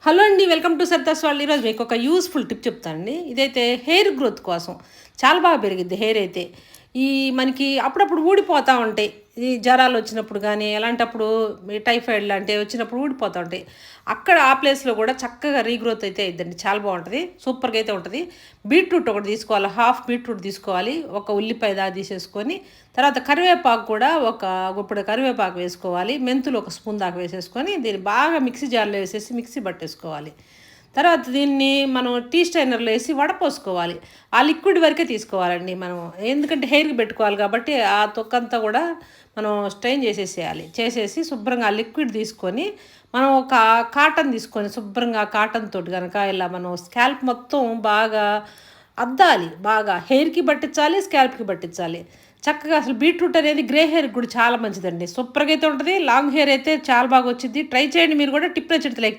Hello అండి. Welcome to Saritha's వాళ్ళు. ఈరోజు మీకు ఒక యూస్ఫుల్ టిప్ చెప్తానండి. ఇదైతే హెయిర్ గ్రోత్ కోసం చాలా బాగా పెరిగిద్ది హెయిర్ అయితే. ఈ మనకి అప్పుడప్పుడు ఊడిపోతూ ఉంటాయి. ఈ జ్వరాలు వచ్చినప్పుడు కానీ, అలాంటప్పుడు ఈ టైఫాయిడ్ లాంటివి వచ్చినప్పుడు ఊడిపోతూ ఉంటాయి. అక్కడ ఆ ప్లేస్‌లో కూడా చక్కగా రీగ్రోత్ అయితే అయిద్దండి. చాలా బావుంటది. సూపర్‌గా అయితే ఉంటది. బీట్రూట్ ఒకటి తీసుకోవాలి. హాఫ్ బీట్రూట్ తీసుకోవాలి. ఒక ఉల్లిపాయ తీసేసుకొని, తర్వాత కరివేపాకు కూడా ఒక గుప్పెడు కరివేపాకు వేసుకోవాలి. మెంతులు ఒక స్పూన్ దాకా వేసేసుకొని, దీన్ని బాగా మిక్సీ జార్‌లో వేసేసి మిక్సీ పట్టేసుకోవాలి. తర్వాత దీన్ని మనం టీ స్ట్రైనర్‌లో ఏసి వడపోసుకోవాలి. ఆ లిక్విడ్ వరకే తీసుకోవాలండి మనం. ఎందుకంటే హెయిర్‌కి పెట్టుకోవాలి కాబట్టి, ఆ తొక్కంతా కూడా మనం స్ట్రెయిన్ చేసేసేయాలి. చేసేసి శుభ్రంగా ఆ లిక్విడ్ తీసుకొని, మనం ఒక కాటన్ తీసుకొని శుభ్రంగా కాటన్ తోటి గనక ఇలా మనం స్కాల్ప్ మొత్తం బాగా అద్దాలి. బాగా హెయిర్‌కి పట్టించాలి, స్కాల్ప్‌కి పట్టించాలి. చక్కగా అసలు బీట్రూట్ అనేది గ్రే హెయిర్‌కి కూడా చాలా మంచిదండి. సూపర్‌గా అయితే ఉంటది. లాంగ్ హెయిర్ అయితే చాలా బాగా వచ్చిద్ది. ట్రై చేయండి మీరు కూడా. టిప్ నచ్చితే లైక్